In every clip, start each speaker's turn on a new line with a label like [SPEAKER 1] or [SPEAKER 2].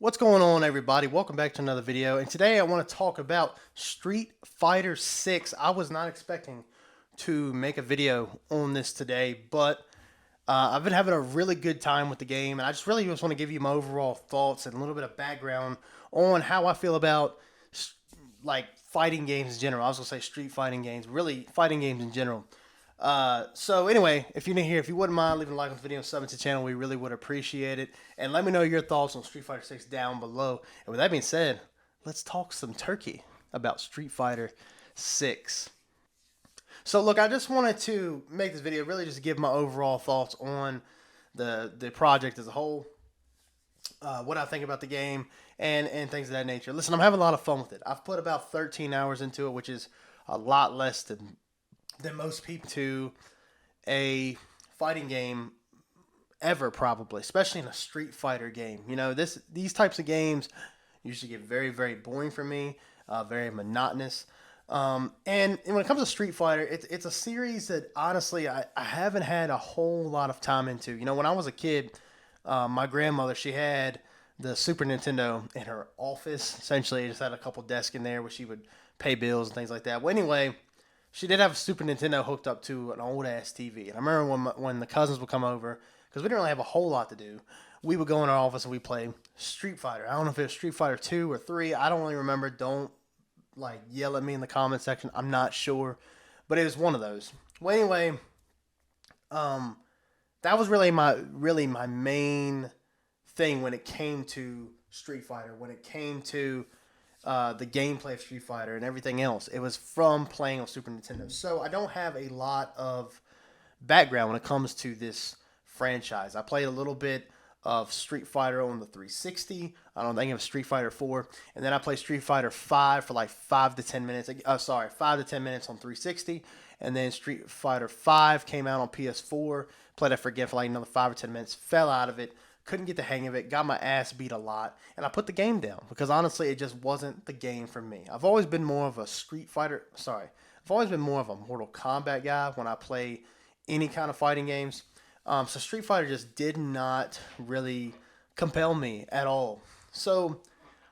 [SPEAKER 1] What's going on, everybody? Welcome back to another video. And today I want to talk about Street Fighter 6. I was not expecting to make a video on this today, but I've been having a really good time with the game, and I just want to give you my overall thoughts and a little bit of background on how I feel about like fighting games in general. I was gonna say street fighting games, really fighting games in general. So anyway, if you're new here, if you wouldn't mind leaving a like on the video and subbing to the channel, we really would appreciate it. And let me know your thoughts on Street Fighter 6 down below. And with that being said, let's talk some turkey about Street Fighter 6. So look, I just wanted to make this video really just to give my overall thoughts on the project as a whole, what I think about the game, and things of that nature. Listen, I'm having a lot of fun with it. I've put about 13 hours into it, which is a lot less than most people to a fighting game ever, probably, especially in a Street Fighter game. You know, these types of games usually get very boring for me, very monotonous. And when it comes to Street Fighter, it's a series that honestly I haven't had a whole lot of time into. You know, when I was a kid, my grandmother, she had the Super Nintendo in her office. Essentially, it just had a couple desks in there where she would pay bills and things like that. Well, anyway, she did have a Super Nintendo hooked up to an old ass TV. And I remember when the cousins would come over, because we didn't really have a whole lot to do, we would go in our office and we play Street Fighter. I don't know if it was Street Fighter 2 or 3. I don't really remember. Don't like yell at me in the comment section. I'm not sure, but it was one of those. Well, anyway, um, that was really my main thing when it came to Street Fighter. When it came to the gameplay of Street Fighter and everything else, it was from playing on Super Nintendo. So I don't have a lot of background when it comes to this franchise. I played a little bit of Street Fighter on the 360. I don't think of Street Fighter 4, and then I played Street Fighter 5 for like 5 to 10 minutes. Sorry, 5 to 10 minutes on 360, and then Street Fighter 5 came out on PS4. Played that for again for like another 5 or 10 minutes. Fell out of it. Couldn't get the hang of it. Got my ass beat a lot, and I put the game down because honestly, it just wasn't the game for me. I've always been more of a Street Fighter. Sorry, I've always been more of a Mortal Kombat guy when I play any kind of fighting games. So Street Fighter just did not really compel me at all. So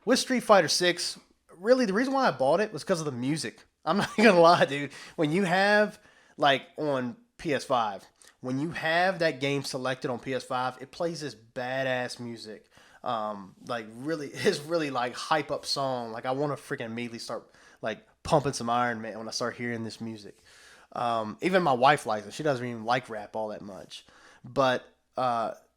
[SPEAKER 1] with Street Fighter 6, really the reason why I bought it was because of the music. I'm not gonna lie, dude. When you have like on PS5, when you have that game selected on PS5, it plays this badass music. Like really, it's really like hype up song. Like I want to freaking immediately start like pumping some Iron Man when I start hearing this music. Even my wife likes it. She doesn't even like rap all that much. But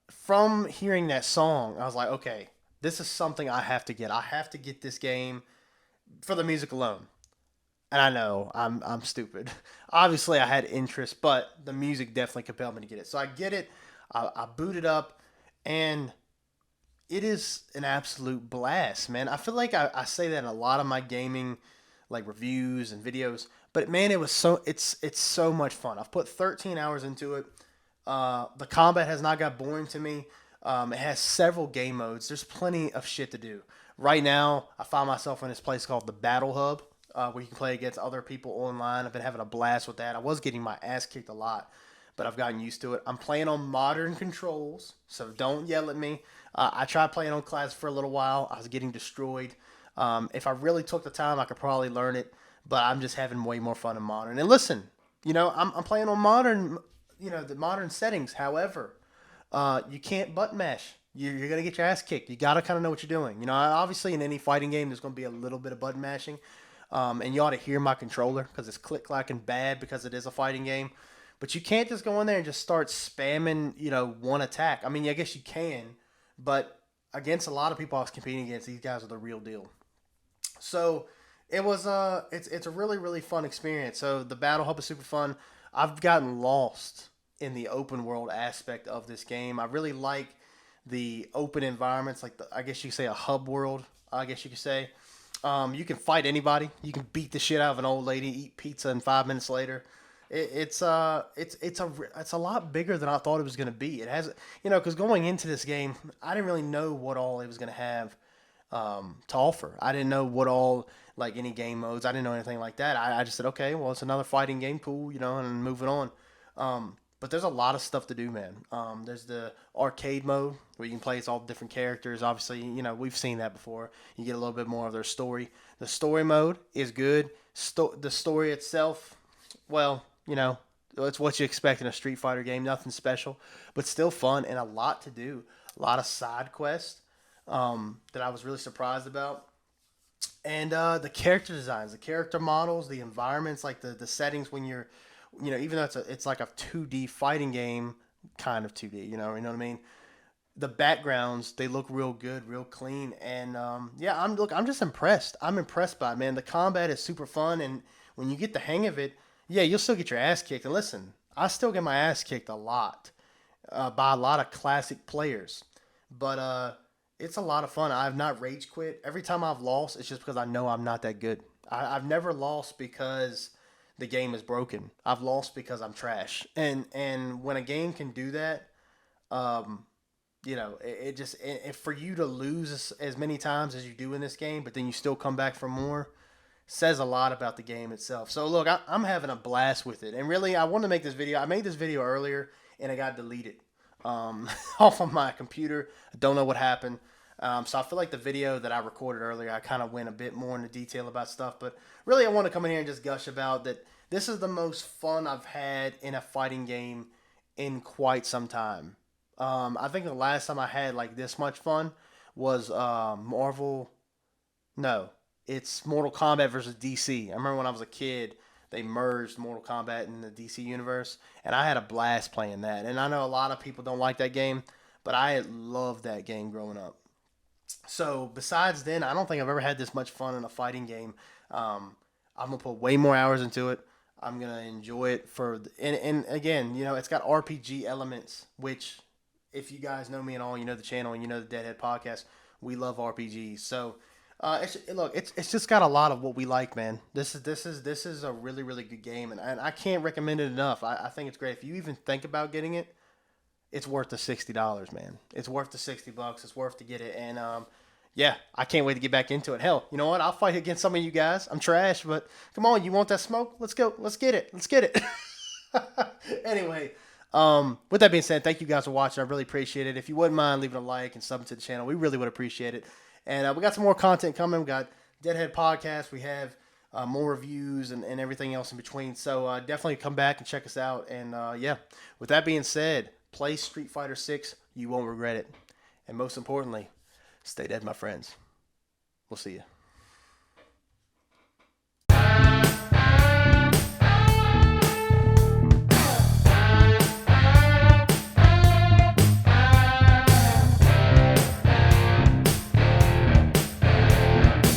[SPEAKER 1] from hearing that song, I was like, okay, this is something I have to get. I have to get this game for the music alone. And I know I'm stupid. Obviously, I had interest, but the music definitely compelled me to get it. So I get it. I boot it up, and it is an absolute blast, man. I feel like I say that in a lot of my gaming like reviews and videos, but man, it's so much fun. I've put 13 hours into it. The combat has not got boring to me. It has several game modes. There's plenty of shit to do. Right now, I find myself in this place called the Battle Hub, where you can play against other people online. I've been having a blast with that. I was getting my ass kicked a lot, but I've gotten used to it. I'm playing on modern controls, so don't yell at me. I tried playing on classic for a little while. I was getting destroyed. If I really took the time, I could probably learn it, but I'm just having way more fun in modern. And listen, you know, I'm playing on modern, you know, the modern settings. However, you can't button mash. You're gonna get your ass kicked. You gotta kind of know what you're doing. You know, obviously in any fighting game, there's gonna be a little bit of button mashing, and you ought to hear my controller because it's click clacking bad because it is a fighting game. But you can't just go in there and just start spamming, you know, one attack. I mean, I guess you can, but against a lot of people I was competing against, these guys are the real deal. So it's a really fun experience. So the battle hub is super fun. I've gotten lost in the open world aspect of this game. I really like the open environments, like I guess you could say a hub world. I guess you could say. You can fight anybody. You can beat the shit out of an old lady, eat pizza, and 5 minutes later, it's a lot bigger than I thought it was going to be. It has, you know, because going into this game, I didn't really know what all it was going to have to offer. I didn't know what all like any game modes. I didn't know anything like that. I just said, okay, well, it's another fighting game, cool, you know, and moving on. But there's a lot of stuff to do, man. There's the arcade mode where you can play as all different characters. Obviously, we've seen that before. You get a little bit more of their story. The story mode is good. The story itself, well, it's what you expect in a Street Fighter game. Nothing special, but still fun and a lot to do. A lot of side quests that I was really surprised about. And the character designs, the character models, the environments, like the settings when you're, even though it's like a 2D fighting game, kind of 2D, you know what I mean? The backgrounds, they look real good, real clean, and yeah, I'm just impressed. I'm impressed by it, man. The combat is super fun, and when you get the hang of it, yeah, you'll still get your ass kicked. And listen, I still get my ass kicked a lot by a lot of classic players, but it's a lot of fun. I've not rage quit. Every time I've lost, it's just because I know I'm not that good. I've never lost because the game is broken. I've lost because I'm trash. And when a game can do that, um, it just for you to lose as many times as you do in this game, but then you still come back for more, says a lot about the game itself. So look, I'm having a blast with it, and really, I want to make this video. I made this video earlier, and it got deleted off of my computer. I don't know what happened. So I feel like the video that I recorded earlier, I kind of went a bit more into detail about stuff, but really, I want to come in here and just gush about that. This is the most fun I've had in a fighting game in quite some time. I think the last time I had like this much fun was Marvel. No, it's Mortal Kombat versus DC. I remember when I was a kid, they merged Mortal Kombat in the DC universe, and I had a blast playing that. And I know a lot of people don't like that game, but I loved that game growing up. So besides then, I don't think I've ever had this much fun in a fighting game. I'm gonna put way more hours into it. I'm gonna enjoy it and again, it's got RPG elements, which if you guys know me at all, you know the channel and you know the Deadhead podcast, we love RPGs. So it's just got a lot of what we like, man. This is a really really good game, and I can't recommend it enough. I think it's great. If you even think about getting it, it's worth the $60, man. It's worth the $60. It's worth to get it, and yeah, I can't wait to get back into it. Hell, you know what? I'll fight against some of you guys. I'm trash, but come on, you want that smoke? Let's go. Let's get it. Let's get it. Anyway, with that being said, thank you guys for watching. I really appreciate it. If you wouldn't mind leaving a like and subbing to the channel, we really would appreciate it. And we got some more content coming. We got Deadhead Podcast. We have more reviews and everything else in between. So definitely come back and check us out. And yeah, with that being said, play Street Fighter 6. You won't regret it. And most importantly, stay dead, my friends. We'll see you.